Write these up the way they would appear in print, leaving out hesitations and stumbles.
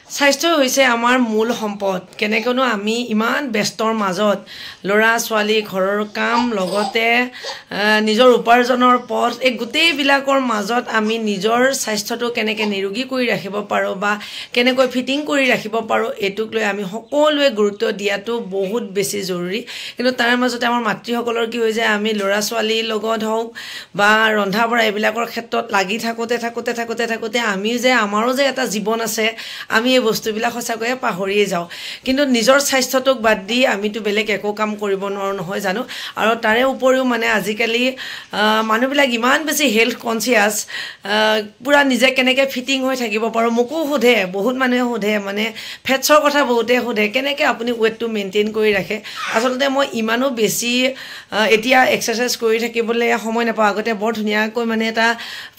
স্বাস্থ্য হৈছে আমাৰ মূল সম্পদ কেনেকনো আমি ইমান ব্যস্তৰ মাজত লৰা ছোৱালী ঘৰৰ কাম লগতে নিজৰ উপাৰ্জনৰ পথ এই গোটেই বিলাকৰ মাজত আমি নিজৰ স্বাস্থ্যটো কেনেকৈ নিৰোগী কৰি ৰাখিব পাৰো বা কেনেকৈ ফিটিং কৰি ৰাখিব পাৰো এটুক লৈ আমি সকলোৱে গুৰুত্ব দিয়াটো বহুত বেছি জৰুৰী কিন্তু তাৰ মাজতে আমাৰ মাতৃসকলৰ কি হৈ যায় আমি লৰা ছোৱালীৰ লগত হওক বা ৰন্ধা বঢ়া এইবিলাকৰ ক্ষেত্ৰত লাগি থাকোতে আমি যে আমাৰো যে এটা জীৱন আছে আমি এই বস্তুবিলাক সঁচাকৈয়ে পাহৰিয়ে যাওঁ কিন্তু নিজৰ স্বাস্থ্যটোক বাদ দি আমিতো বেলেগ একো কাম কৰিব নোৱাৰো নহয় জানো আৰু তাৰে উপৰিও মানে আজিকালি মানুহবিলাক ইমান বেছি হেলথ কনচিয়াছ পুৰা নিজে কেনেকৈ ফিটিং হৈ থাকিব পাৰো মোকো সোধে বহুত মানুহে সোধে মানে ফেটছৰ কথা বহুতে সোধে কেনেকৈ আপুনি ৱেটটো মেইনটেইন কৰি ৰাখে আচলতে মই ইমানো বেছি এতিয়া এক্সাৰসাইজ কৰি থাকিবলৈ সময় নাপাওঁ আগতে বৰ ধুনীয়াকৈ মানে এটা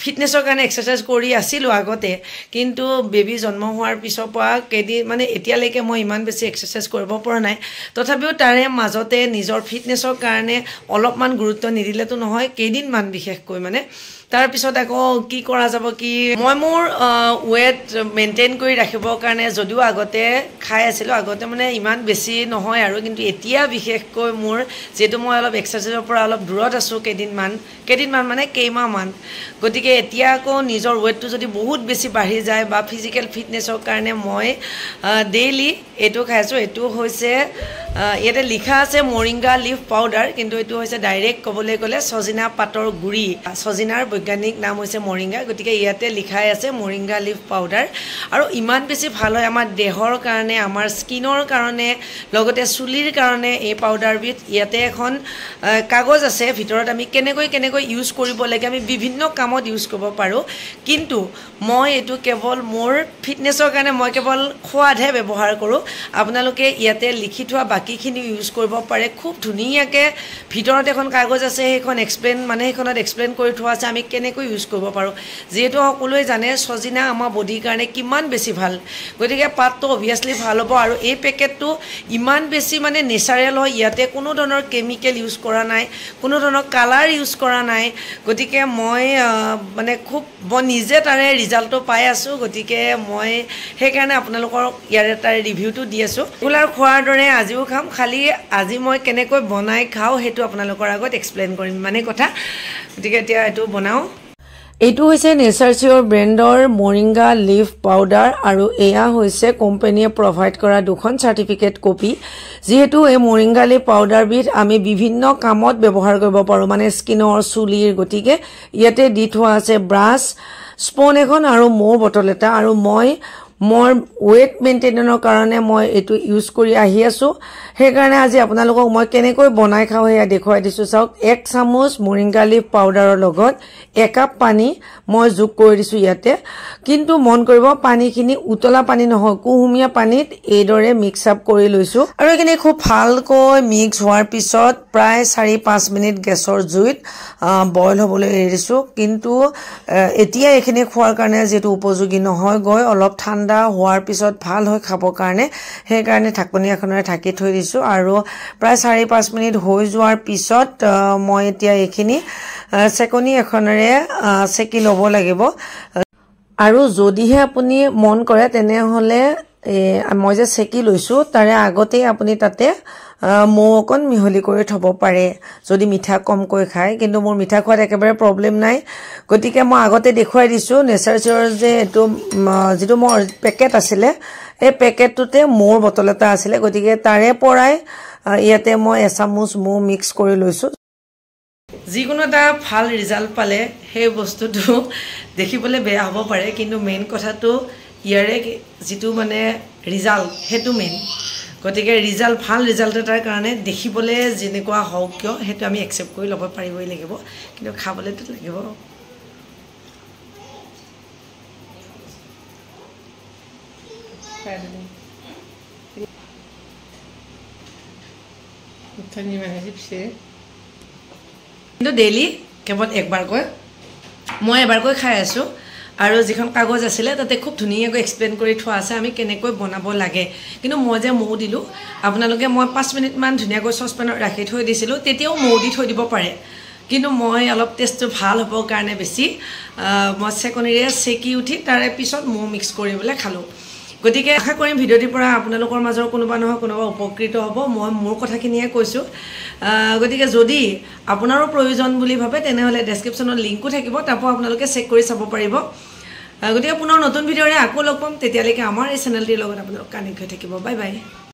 ফিটনেছৰ কাৰণে এক্সাৰসাইজ কৰি আছিলোঁ আগতে কিন্তু বেবী জন্ম হোৱাৰ পিছৰ পৰা কেইদিন মানে এতিয়ালৈকে মই ইমান বেছি এক্সাৰসাইজ কৰিব পৰা নাই তথাপিও তাৰে মাজতে নিজৰ ফিটনেছৰ কাৰণে অলপমান গুৰুত্ব নিদিলেতো নহয় কেইদিনমান বিশেষকৈ মানে তাৰ পিছত আকৌ কি কৰা যাব কি মই মোৰ ৱেট মেইনটেইন কৰি ৰাখিবৰ কাৰণে যদিও আগতে খাই আছিলোঁ আগতে মানে ইমান বেছি নহয় আৰু কিন্তু এতিয়া বিশেষকৈ মোৰ যেটো মই অলপ এক্সাৰসাইজৰ পৰা অলপ দূৰত আছোঁ কেইদিনমান মানে কেইমাহমান গতিকে এতিয়া আকৌ নিজৰ ৱেটটো যদি বহুত বেছি বাঢ়ি যায় বা ফিজিকেল ফিটনেছৰ কাৰণে মই ডেইলি এইটো খাইছোঁ এইটো হৈছে ইয়াতে লিখা আছে মৰিংগা লিফ পাউডাৰ কিন্তু এইটো হৈছে ডাইৰেক্ট ক'বলৈ গ'লে সজিনা পাতৰ গুড়ি সজিনাৰ বৈজ্ঞানিক নাম হৈছে মৰিংগা গতিকে ইয়াতে লিখাই আছে মৰিংগা লিফ পাউডাৰ আৰু ইমান বেছি ভাল হয় আমাৰ দেহৰ কাৰণে আমাৰ স্কিনৰ কাৰণে লগতে চুলিৰ কাৰণে এই পাউডাৰবিধ ইয়াতে এখন কাগজ আছে ভিতৰত আমি কেনেকৈ ইউজ কৰিব লাগে আমি বিভিন্ন কামত ইউজ কৰিব পাৰোঁ কিন্তু মই এইটো কেৱল মোৰ ফিটনেছৰ কাৰণে মই কেৱল খোৱাতহে ব্যৱহাৰ কৰোঁ আপোনালোকে ইয়াতে লিখি থোৱা বাকিখিনি ইউজ কৰিব পাৰে খুব ধুনীয়াকৈ ভিতৰত এখন কাগজ আছে সেইখন সেইখনত এক্সপ্লেইন কৰি থোৱা আছে আমি কেনেকৈ ইউজ কৰিব পাৰোঁ যেহেতু সকলোৱে জানে সজিনা আমাৰ বডিৰ কাৰণে কিমান বেছি ভাল গতিকে পাতটো অবভিয়াছলি ভাল হ'ব আৰু এই পেকেটটো ইমান বেছি মানে নেচাৰেল হয় ইয়াতে কোনো ধৰণৰ কেমিকেল ইউজ কৰা নাই কোনো ধৰণৰ কালাৰ ইউজ কৰা নাই গতিকে মই মানে খুব নিজে তাৰে ৰিজাল্টটো পাই আছোঁ গতিকে মই সেইকাৰণে আপোনালোকৰ ইয়াৰে তাৰে ৰিভিউটো দি আছোঁ ৰেগুলাৰ খোৱাৰ দৰে আজিও খাম খালি আজি মই কেনেকৈ বনাই খাওঁ সেইটো আপোনালোকৰ আগত এক্সপ্লেইন কৰিম মানে কথা গতিকে এতিয়া এইটো বনাওঁ এইটো হৈছে নেচাৰচিয়ৰ ব্ৰেণ্ডৰ মৰিংগা লিফ পাউডাৰ আৰু এয়া হৈছে কোম্পানীয়ে প্ৰভাইড কৰা দুখন চাৰ্টিফিকেট কপি যেহেতু এই মৰিংগা লিফ পাউডাৰবিধ আমি বিভিন্ন কামত ব্যৱহাৰ কৰিব পাৰোঁ মানে স্কিনৰ চুলিৰ গতিকে ইয়াতে দি থোৱা আছে ব্ৰাছ স্পুন এখন আৰু মৌ বটল এটা আৰু মই মোৰ ৱেট মেইনটেইনৰ কাৰণে মই এইটো ইউজ কৰি আহি আছোঁ সেইকাৰণে আজি আপোনালোকক মই কেনেকৈ বনাই খাওঁ সেয়া দেখুৱাই দিছোঁ চাওক 1 চামুচ মৰিংগা লিফ পাউডাৰৰ লগত 1 কাপ পানী মই যোগ কৰি দিছোঁ ইয়াতে কিন্তু মন কৰিব পানীখিনি উতলা পানী নহয় কুহুমীয়া পানীত এইদৰে মিক্স আপ কৰি লৈছোঁ আৰু এইখিনি খুব ভালকৈ মিক্স হোৱাৰ পিছত প্ৰায় 4-5 মিনিট গেছৰ জুইত বইল হ'বলৈ এৰি দিছোঁ কিন্তু এতিয়া এইখিনি খোৱাৰ কাৰণে যেটো উপযোগী নহয় গৈ অলপ ঠাণ্ডা হোৱাৰ পিছত ভাল হয় খাবৰ কাৰণে সেইকাৰণে ঢাকনি এখনেৰে ঢাকি থৈ দিছোঁ আৰু প্ৰায় 4-5 মিনিট হৈ যোৱাৰ পিছত মই এতিয়া এইখিনি চেকনি এখনেৰে চেকি ল'ব লাগিব আৰু যদিহে আপুনি মন কৰে তেনেহ'লে মই যে চেকি লৈছোঁ তাৰে আগতেই আপুনি তাতে মৌ অকণ মিহলি কৰি থ'ব পাৰে যদি মিঠা কমকৈ খায় কিন্তু মোৰ মিঠা খোৱাত একেবাৰে প্ৰব্লেম নাই গতিকে মই আগতে দেখুৱাই দিছোঁ নেচাৰচিয়ৰ যে এইটো যিটো মোৰ পেকেট আছিলে এই পেকেটটোতে মৌৰ বটল এটা আছিলে গতিকে তাৰে পৰাই ইয়াতে মই 1 চামুচ মৌ মিক্স কৰি লৈছোঁ যিকোনো এটা ভাল ৰিজাল্ট পালে সেই বস্তুটো দেখিবলৈ বেয়া হ'ব পাৰে কিন্তু মেইন কথাটো ইয়াৰে যিটো মানে ৰিজাল্ট সেইটো মেইন গতিকে ভাল ৰিজাল্ট এটাৰ কাৰণে দেখিবলৈ যেনেকুৱা হওক কিয় সেইটো আমি একচেপ্ট কৰি ল'ব পাৰিবই লাগিব কিন্তু খাবলৈতো লাগিব কিন্তু ডেইলি কেৱল মই এবাৰকৈ খাই আছোঁ আৰু যিখন কাগজ আছিলে তাতে খুব ধুনীয়াকৈ এক্সপ্লেইন কৰি থোৱা আছে আমি কেনেকৈ বনাব লাগে কিন্তু মই যে মৌ দিলোঁ আপোনালোকে মই 5 মিনিটমান ধুনীয়াকৈ চচপেনত ৰাখি থৈ দিছিলোঁ তেতিয়াও মৌ দি থৈ দিব পাৰে কিন্তু মই অলপ টেষ্টটো ভাল হ'বৰ কাৰণে বেছি মই চেকনিৰে চেকি উঠি তাৰে পিছত মৌ মিক্স কৰিবলৈ খালোঁ গতিকে আশা কৰিম ভিডিঅ'টিৰ পৰা আপোনালোকৰ মাজৰ কোনোবা নহয় কোনোবা উপকৃত হ'ব মই মোৰ কথাখিনিয়ে কৈছোঁ গতিকে যদি আপোনাৰো প্ৰয়োজন বুলি ভাবে তেনেহ'লে ডেছক্ৰিপশ্যনত লিংকো থাকিব তাৰপৰা আপোনালোকে চেক কৰি চাব পাৰিব গতিকে পুনৰ নতুন ভিডিঅ'ৰে আকৌ লগ পাম তেতিয়ালৈকে আমাৰ এই চেনেলটিৰ লগত আপোনালোক কানেক্ট হৈ থাকিব বাই বাই